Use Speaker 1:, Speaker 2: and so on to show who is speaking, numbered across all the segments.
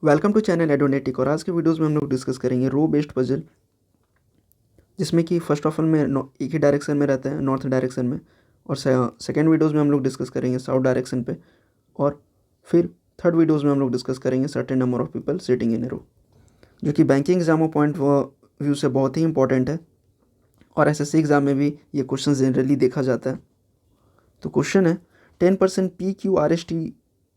Speaker 1: Welcome to channel एडोनेटिक। और आज के वीडियोस में हम लोग डिस्कस करेंगे रो बेस्ड पजल, जिसमें कि फर्स्ट ऑफ ऑल में एक ही डायरेक्शन में रहता है, नॉर्थ डायरेक्शन में, और सेकेंड वीडियोस में हम लोग डिस्कस करेंगे साउथ डायरेक्शन पे, और फिर थर्ड वीडियोस में हम लोग डिस्कस करेंगे certain number of people sitting in a row, जो कि बैंकिंग एग्जामों पॉइंट व्यू से बहुत ही इंपॉर्टेंट है और एसएससी एग्जाम में भी ये क्वेश्चन जनरली देखा जाता है। तो क्वेश्चन है 10% P Q R S T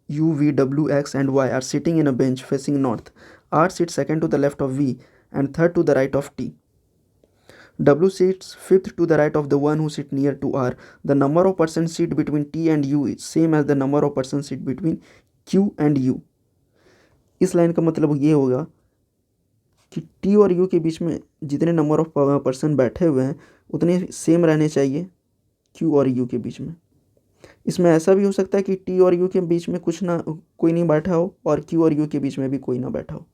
Speaker 1: U V W X and Y are sitting in a bench facing north. R sits second to the left of V and third to the right of T. W sits fifth to the right of the one who sit near to R. The number of persons sit between T and U is same as the number of persons sit between Q and U. इस line का मतलब ये होगा कि T और U के बीच में जितने नंबर ऑफ पर्सन बैठे हुए हैं उतने सेम रहने चाहिए Q और U के बीच में। इसमें ऐसा भी हो सकता है कि T और U के बीच में कोई नहीं बैठा हो और Q और U के बीच में भी कोई ना बैठा हो,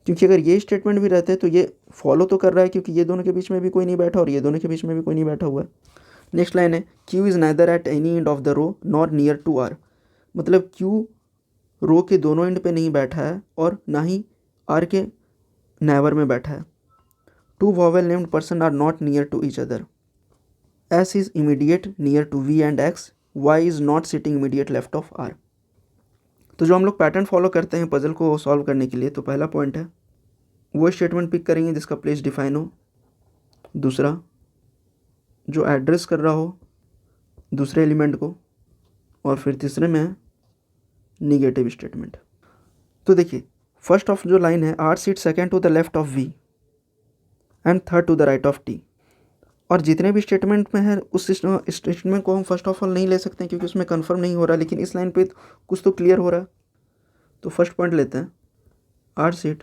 Speaker 1: क्योंकि अगर ये स्टेटमेंट भी रहते हैं तो ये फॉलो तो कर रहा है, क्योंकि ये दोनों के बीच में भी कोई नहीं बैठा और ये दोनों के बीच में भी कोई नहीं बैठा हुआ है। नेक्स्ट लाइन है Q is neither at any end of the row nor near to R। मतलब Q रो के दोनों एंड पे नहीं बैठा है और ना ही R के नेवर में बैठा है। Two vowel named person are not near to each other. S is immediate near to V and X. Y is not sitting immediate left of R. तो जो हम लोग पैटर्न फॉलो करते हैं पजल को सॉल्व करने के लिए, तो पहला पॉइंट है वो स्टेटमेंट पिक करेंगे जिसका प्लेस डिफाइन हो। दूसरा, जो एड्रेस कर रहा हो दूसरे एलिमेंट को। और फिर तीसरे में है निगेटिव स्टेटमेंट। तो देखिए, फर्स्ट ऑफ जो लाइन है, R seat second to the left of V and third to the right of T। और जितने भी स्टेटमेंट में है उस स्टेटमेंट को हम फर्स्ट ऑफ ऑल नहीं ले सकते हैं, क्योंकि उसमें कंफर्म नहीं हो रहा, लेकिन इस लाइन पे कुछ तो क्लियर हो रहा है। तो फर्स्ट पॉइंट लेते हैं, R seat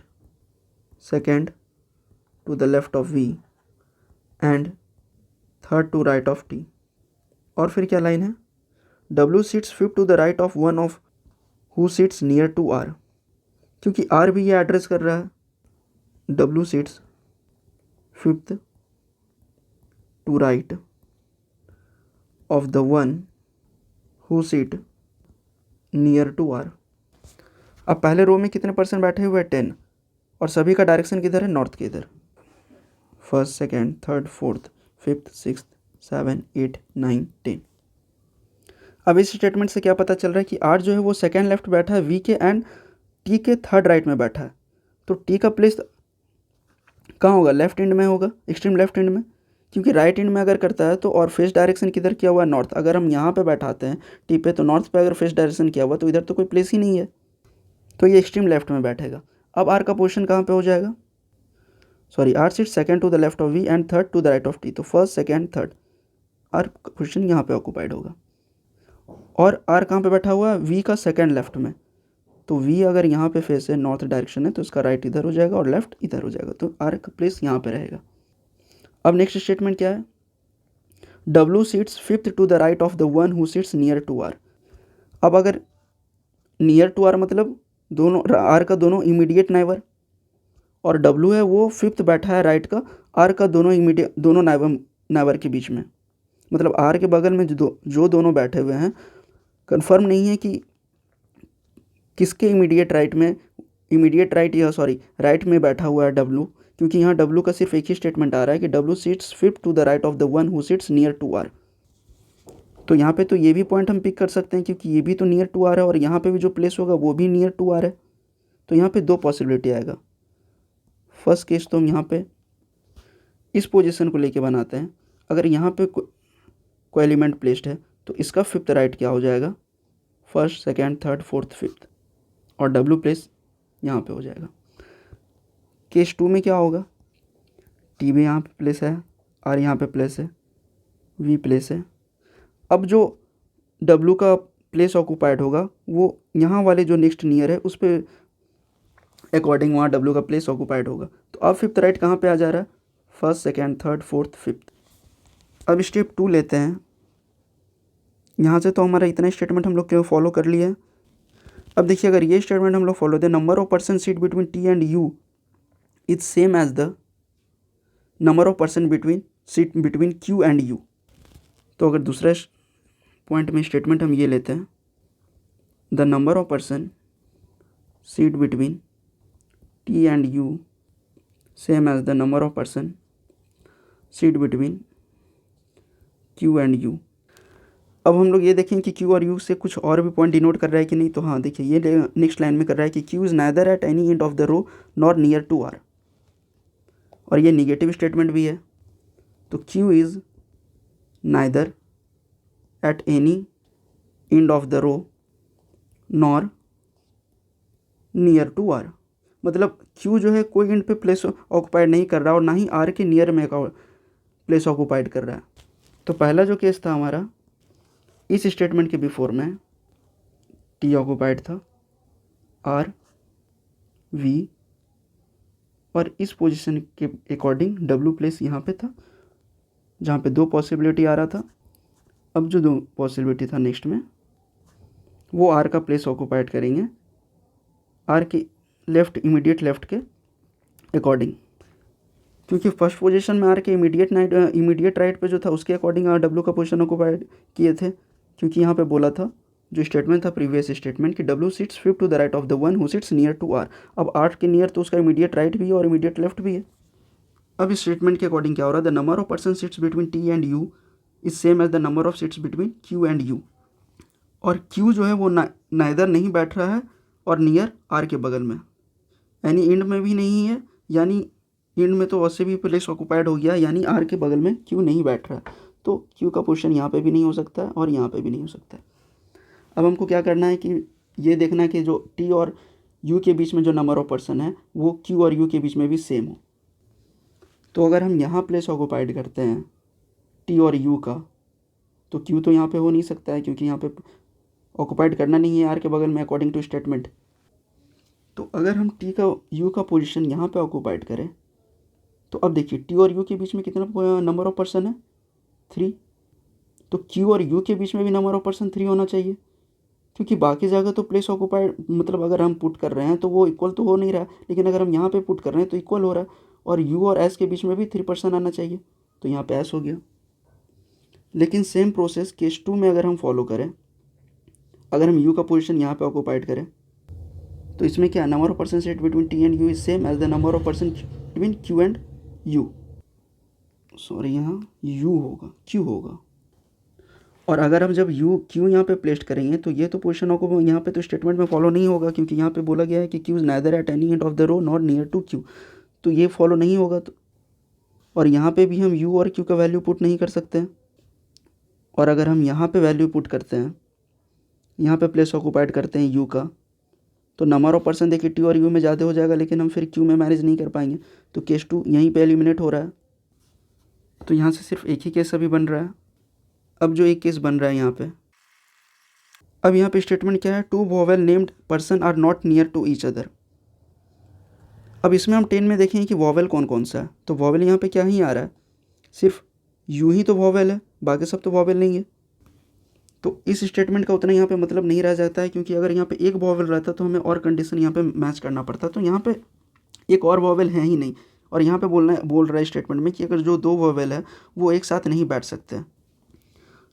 Speaker 1: second to the left of V and third to right of T। और फिर क्या लाइन है, W seats fifth to the right of one of who seats near to R। क्योंकि R भी ये address कर रहा है, W seats fifth to right of the one who sit near to R। अब पहले रो में कितने पर्सन बैठे हुए हैं, 10, और सभी का डायरेक्शन किधर है, नॉर्थ के इधर। First, second, third, fourth, fifth, sixth, 7, 8, 9, 10। अब इस स्टेटमेंट से क्या पता चल रहा है कि R जो है वो सेकेंड लेफ्ट बैठा है V के एंड T के थर्ड राइट में बैठा है। तो T का प्लेस कहाँ होगा, लेफ्ट एंड में होगा, एक्सट्रीम लेफ्ट एंड में, क्योंकि राइट एंड में अगर करता है तो, और फेस डायरेक्शन किधर किया हुआ है, नॉर्थ। अगर हम यहाँ पे बैठाते हैं टी पे, तो नॉर्थ पे अगर फेस डायरेक्शन किया हुआ तो इधर तो कोई प्लेस ही नहीं है, तो ये एक्सट्रीम लेफ्ट में बैठेगा। अब आर का पोजीशन कहाँ पे हो जाएगा, sorry, R sits second to the left of V and third to the right of T. तो first, second, third, are position यहाँ पे ऑक्यूपाइड होगा। और आर कहाँ पे बैठा हुआ है, वी का सेकेंड लेफ्ट में। तो वी अगर यहाँ पे फेस है, नॉर्थ डायरेक्शन है, तो इसका राइट इधर हो जाएगा और लेफ्ट इधर हो जाएगा, तो आर का प्लेस यहाँ पे रहेगा। अब नेक्स्ट स्टेटमेंट क्या है, W seats fifth to the right of the one who seats near to R। अब अगर नियर टू R मतलब दोनों R का दोनों इमीडिएट नाइबर, और W है वो फिफ्थ बैठा है राइट का, R का दोनों नाइबर के बीच में। मतलब R के बगल में जो दोनों बैठे हुए हैं, कंफर्म नहीं है कि किसके राइट में बैठा हुआ है W, क्योंकि यहाँ W का सिर्फ एक ही स्टेटमेंट आ रहा है कि W seats fifth to the right of the one who seats near to R। तो यहाँ पे तो ये भी पॉइंट हम पिक कर सकते हैं, क्योंकि ये भी तो नियर टू R है और यहाँ पे भी जो प्लेस होगा वो भी नियर टू R है। तो यहाँ पे दो पॉसिबिलिटी आएगा। फर्स्ट केस तो हम यहाँ पे इस पोजीशन को लेके बनाते हैं, अगर यहाँ पे कोई एलिमेंट प्लेस्ड है तो इसका फिफ्थ राइट क्या हो जाएगा, first, second, third, fourth, fifth, और W प्लेस यहाँ पे हो जाएगा। केस 2 में क्या होगा, T भी यहाँ पे प्लेस है, R यहाँ पे प्लेस है, V प्लेस है। अब जो W का प्लेस ऑक्यूपाइड होगा वो यहाँ वाले जो नेक्स्ट नियर है उस पर अकॉर्डिंग वहाँ W का प्लेस ऑक्यूपाइड होगा। तो अब फिफ्थ राइट कहाँ पे आ जा रहा है, first, second, third, fourth, fifth. अब स्टेप 2 लेते हैं। यहाँ से तो हमारा इतना स्टेटमेंट हम लोग क्यों फॉलो कर लिए। अब देखिए, अगर ये स्टेटमेंट हम लोग फॉलो दें, number of person seat between T and U is same as the number of person between Q and U। तो अगर दूसरा पॉइंट में स्टेटमेंट हम ये लेते हैं, the number of person seat between T and U same as the number of person seat between Q and U. अब हम लोग ये देखें कि क्यू और यू से कुछ और भी पॉइंट डिनोट कर रहा है कि नहीं। तो हाँ देखिए, ये नेक्स्ट लाइन में कर रहा है कि Q is neither at any end of the row nor near to R, और ये निगेटिव स्टेटमेंट भी है। तो Q is neither at any end of the row nor near to R, मतलब क्यू जो है कोई एंड पे प्लेस ऑक्युपाइड नहीं कर रहा और ना ही आर के नियर में प्लेस ऑक्युपाइड कर रहा है। तो पहला जो केस था हमारा, इस स्टेटमेंट के बिफोर में टी ऑक्युपाइड था, आर वी, और इस पोजीशन के अकॉर्डिंग डब्ल्यू प्लेस यहाँ पे था जहाँ पे दो पॉसिबिलिटी आ रहा था। अब जो दो पॉसिबिलिटी था नेक्स्ट में, वो आर का प्लेस ऑक्युपाइड करेंगे आर के लेफ्ट, इमीडिएट लेफ्ट के अकॉर्डिंग, क्योंकि फर्स्ट पोजीशन में आर के इमीडिएट राइट पे जो था उसके अकॉर्डिंग डब्ल्यू का पोजीशन ऑक्युपाइड किए थे, क्योंकि यहाँ पे बोला था जो स्टेटमेंट था प्रीवियस स्टेटमेंट कि डब्ल्यू सिट्स फ्लिप to the right of the one who sits near to R. अब आर के नियर तो उसका इमीडिएट राइट भी है और इमीडिएट लेफ्ट भी है। अब इस स्टेटमेंट के अकॉर्डिंग क्या हो रहा है, the number of person sits between T and U is same as the number of seats between Q and U, और क्यू जो है वो नाइदर नहीं बैठ रहा है और नियर आर के बगल में, यानी एंड में भी नहीं है, यानी एंड में तो वैसे भी प्लेस ऑक्युपाइड हो गया, यानी आर के बगल में क्यू नहीं बैठ रहा है। तो क्यू का पोजीशन यहाँ पे भी नहीं हो सकता है और यहाँ पे भी नहीं हो सकता है। अब हमको क्या करना है कि ये देखना है कि जो टी और यू के बीच में जो नंबर ऑफ पर्सन है वो क्यू और यू के बीच में भी सेम हो। तो अगर हम यहाँ प्लेस ऑक्युपाइड करते हैं टी और यू का, तो क्यू तो यहाँ पे हो नहीं सकता है क्योंकि यहाँ पे ऑक्युपाइड करना नहीं है आर के बगल में अकॉर्डिंग टू स्टेटमेंट। तो अगर हम टी का यू का पोजीशन यहाँ पे ऑक्युपाइड करें, तो अब देखिए टी और यू के बीच में कितना नंबर ऑफ पर्सन है, 3। तो क्यू और यू के बीच में भी नंबर ऑफ पर्सन 3 होना चाहिए, क्योंकि बाकी जगह तो प्लेस ऑक्युपाइड मतलब अगर हम पुट कर रहे हैं तो वो इक्वल तो हो नहीं रहा, लेकिन अगर हम यहाँ पे पुट कर रहे हैं तो इक्वल हो रहा है, और यू और एस के बीच में भी 3 पर्सन आना चाहिए, तो यहाँ पे एस हो गया। लेकिन सेम प्रोसेस केस 2 में अगर हम फॉलो करें, अगर हम यू का पोजीशन यहाँ पे ऑक्युपाइड करें, तो इसमें क्या number of person set between T and U is same as the number of person between Q and U, sorry यहाँ यू होगा, क्यू होगा। और अगर हम जब यू क्यू यहाँ पे प्लेस करेंगे तो ये तो पोजीशन को यहाँ पे तो स्टेटमेंट में फॉलो नहीं होगा, क्योंकि यहाँ पे बोला गया है कि Q is neither at any end of the row not near to Q, तो ये फॉलो नहीं होगा। तो और यहाँ पे भी हम यू और क्यू का वैल्यू पुट नहीं कर सकते हैं, और अगर हम यहाँ पे वैल्यू पुट करते हैं, यहाँ पे प्लेस ऑक्युपाइड करते हैं यू का, तो नंबर ऑफ पर्सन देखिए टी और यू में ज़्यादा हो जाएगा, लेकिन हम फिर क्यू में मैनेज नहीं कर पाएंगे, तो केस 2 यहीं पे एलिमिनेट हो रहा है। तो यहाँ से सिर्फ एक ही केस अभी बन रहा है। अब जो एक केस बन रहा है यहाँ पे, अब यहाँ पे स्टेटमेंट क्या है, 2 vowel named person are not near to each other. अब इसमें हम 10 में देखें कि वोवेल कौन कौन सा है, तो वोवेल यहाँ पे क्या ही आ रहा है, सिर्फ यू ही तो वोवेल है, बाकी सब तो वोवेल नहीं है। तो इस स्टेटमेंट का उतना यहाँ पे मतलब नहीं रह जाता है, क्योंकि अगर यहाँ पे एक वोवेल रहता तो हमें और कंडीशन यहाँ पे मैच करना पड़ता, तो यहाँ पे एक और वोवेल है ही नहीं, और यहाँ पे बोल रहा है स्टेटमेंट में कि अगर जो 2 वोवेल है वो एक साथ नहीं बैठ सकते।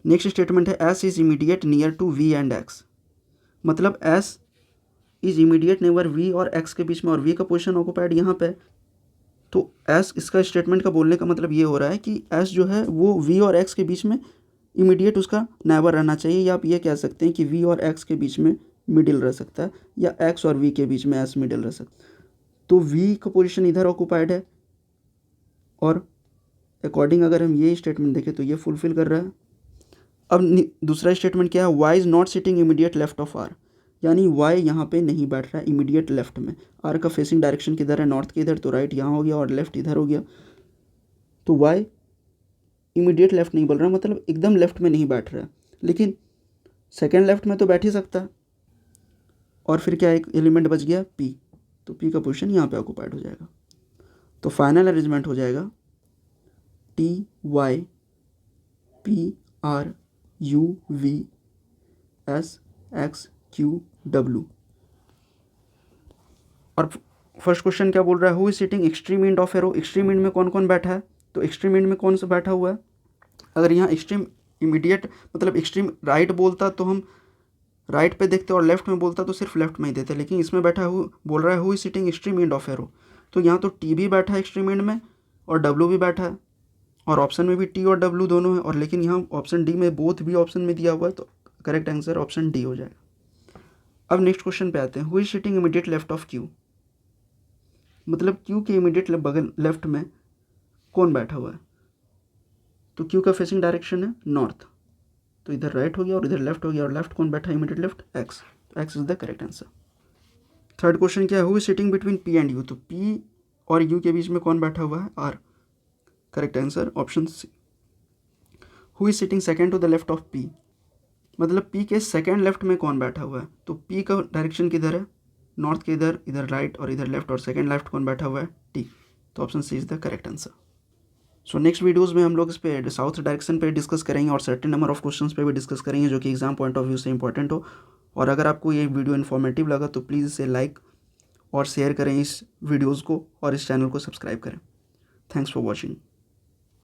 Speaker 1: नेक्स्ट स्टेटमेंट है S is immediate near to V and X, मतलब S is immediate neighbour V और एक्स के बीच में, और वी का पोजीशन ऑक्युपाइड यहाँ पे। तो एस, इसका स्टेटमेंट का बोलने का मतलब ये हो रहा है कि एस जो है वो वी और एक्स के बीच में इमीडिएट उसका नेबर रहना चाहिए, या आप ये कह सकते हैं कि वी और एक्स के बीच में मिडिल रह सकता है, या एक्स और वी के बीच में एस मिडिल रह सकता है। तो वी का पोजीशन इधर ऑक्युपाइड है, और अकॉर्डिंग अगर हम ये स्टेटमेंट देखें तो ये फुलफिल कर रहा है। अब दूसरा स्टेटमेंट क्या है, Y is not sitting immediate left of R, यानी वाई यहाँ पे नहीं बैठ रहा है इमीडिएट लेफ्ट में। आर का फेसिंग डायरेक्शन किधर है, नॉर्थ के इधर, तो राइट यहाँ हो गया और लेफ्ट इधर हो गया। तो वाई इमीडिएट लेफ्ट नहीं बोल रहा, मतलब एकदम लेफ्ट में नहीं बैठ रहा है, लेकिन सेकेंड लेफ्ट में तो बैठ ही सकता है। और फिर क्या एक एलिमेंट बच गया पी, तो पी का पोजीशन यहाँ पे ऑक्युपाइड हो जाएगा। तो फाइनल अरेंजमेंट हो जाएगा T Y P R U V S X Q W. और फर्स्ट क्वेश्चन क्या बोल रहा है, who is sitting extreme end of a row, extreme end में कौन कौन बैठा है, तो एक्सट्रीम एंड में कौन सा बैठा हुआ है। अगर यहाँ एक्सट्रीम इमीडिएट मतलब एक्सट्रीम राइट बोलता तो हम राइट पे देखते और लेफ्ट में बोलता तो सिर्फ लेफ्ट में ही देते, लेकिन इसमें बैठा बोल रहा है who is sitting extreme end of arrow, तो यहाँ तो टी भी बैठा है एक्सट्रीम एंड में और डब्ल्यू भी बैठा है, और ऑप्शन में भी टी और डब्ल्यू दोनों है, और लेकिन यहाँ ऑप्शन डी में बोथ भी ऑप्शन में दिया हुआ है, तो करेक्ट आंसर ऑप्शन डी हो जाएगा। अब नेक्स्ट क्वेश्चन पे आते हैं, who is sitting immediate left of Q, मतलब क्यू के इमीडिएट बगल लेफ्ट में कौन बैठा हुआ है, तो क्यू का फेसिंग डायरेक्शन है नॉर्थ, तो इधर राइट हो गया और इधर लेफ्ट हो गया, और लेफ्ट कौन बैठा है इमीडिएट लेफ्ट, एक्स, तो X is the correct answer. Third question क्या है, who is sitting between P and U, तो पी और यू के बीच में कौन बैठा हुआ है, R, correct answer option C. Who is sitting second to the left of P, मतलब पी के सेकेंड लेफ्ट में कौन बैठा हुआ है, तो पी का डायरेक्शन किधर है, नॉर्थ के इधर, इधर राइट और इधर लेफ्ट, और सेकेंड लेफ्ट कौन बैठा हुआ है, टी, तो option C is the correct answer. So next videos में हम लोग इस पे साउथ डायरेक्शन पे डिस्कस करेंगे और सर्टेन नंबर ऑफ क्वेश्चंस पे भी डिस्कस करेंगे जो कि एग्जाम पॉइंट ऑफ व्यू से इंपॉर्टेंट हो। और अगर आपको ये वीडियो इन्फॉर्मेटिव लगा तो प्लीज़ इसे लाइक और शेयर करें इस वीडियोज़ को, और इस चैनल को सब्सक्राइब करें। Thanks for watching.